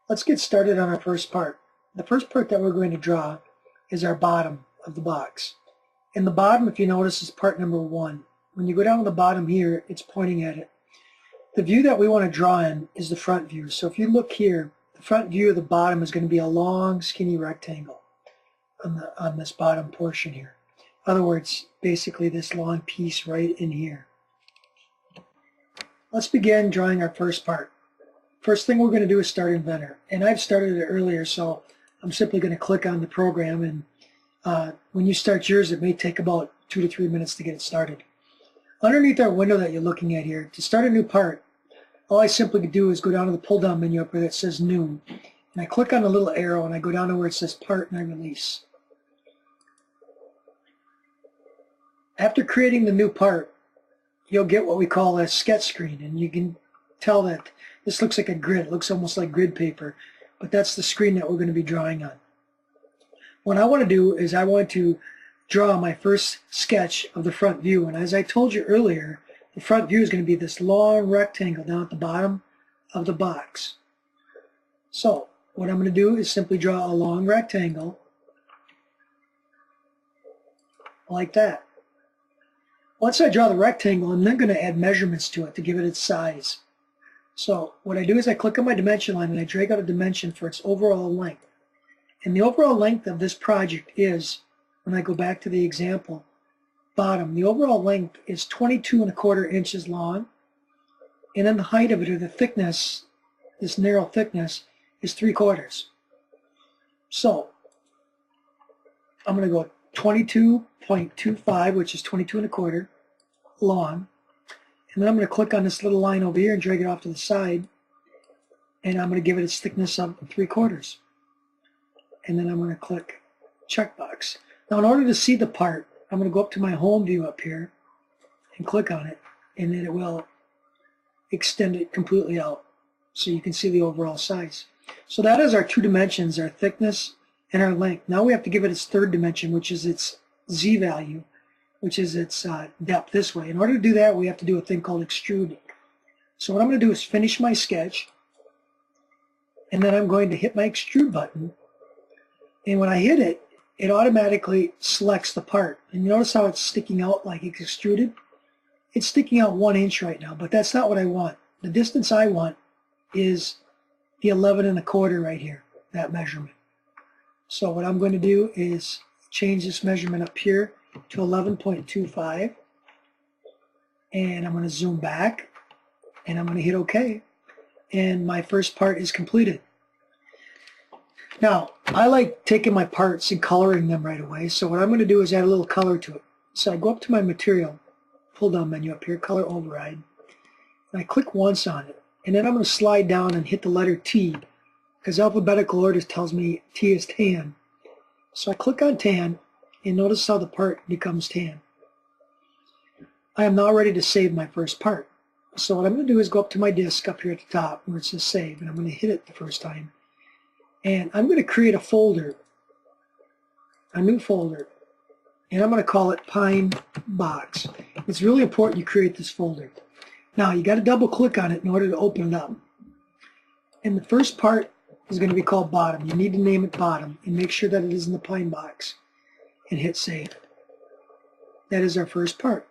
Let's get started on our first part. The first part that we're going to draw is our bottom of the box. And the bottom, if you notice, is part number 1. When you go down to the bottom here, it's pointing at it. The view that we want to draw in is the front view. So if you look here, the front view of the bottom is going to be a long, skinny rectangle on this bottom portion here. In other words, basically this long piece right in here. Let's begin drawing our first part. First thing we're going to do is start Inventor. And I've started it earlier, so I'm simply going to click on the program, and when you start yours, it may take about 2 to 3 minutes to get it started. Underneath our window that you're looking at here, to start a new part, all I simply do is go down to the pull-down menu up where it says New, and I click on the little arrow and I go down to where it says Part and I release. After creating the new part, you'll get what we call a sketch screen, and you can tell that this looks like a grid. It looks almost like grid paper, but that's the screen that we're going to be drawing on. What I want to do is I want to draw my first sketch of the front view, and as I told you earlier, the front view is going to be this long rectangle down at the bottom of the box. So what I'm going to do is simply draw a long rectangle like that. Once I draw the rectangle, I'm then going to add measurements to it to give it its size. So what I do is I click on my dimension line and I drag out a dimension for its overall length. And the overall length of this project is, when I go back to the example, bottom, the overall length is 22¼ inches long, and then the height of it, or the thickness, this narrow thickness, is 3/4. So I'm going to go 22.25, which is 22¼ long, and then I'm going to click on this little line over here and drag it off to the side, and I'm going to give it its thickness of 3/4. And then I'm going to click checkbox. Now in order to see the part, I'm going to go up to my home view up here and click on it, and then it will extend it completely out so you can see the overall size. So that is our two dimensions, our thickness and our length. Now we have to give it its third dimension, which is its Z value, which is its depth this way. In order to do that, we have to do a thing called extrude. So what I'm going to do is finish my sketch, and then I'm going to hit my extrude button, and when I hit it, it automatically selects the part. And you notice how it's sticking out like it's extruded? It's sticking out 1 inch right now, but that's not what I want. The distance I want is the 11¼ right here, that measurement. So what I'm going to do is change this measurement up here to 11.25, and I'm going to zoom back, and I'm going to hit OK, and my first part is completed. Now, I like taking my parts and coloring them right away, so what I'm going to do is add a little color to it. So I go up to my material, pull-down menu up here, color override, and I click once on it, and then I'm going to slide down and hit the letter T, because alphabetical order tells me T is tan. So I click on tan, and notice how the part becomes tan. I am now ready to save my first part. So what I'm going to do is go up to my disk up here at the top where it says save, and I'm going to hit it the first time. And I'm going to create a folder, a new folder, and I'm going to call it Pine Box. It's really important you create this folder. Now you got to double click on it in order to open it up. And the first part is going to be called bottom. You need to name it bottom and make sure that it is in the Pine Box, and hit save. That is our first part.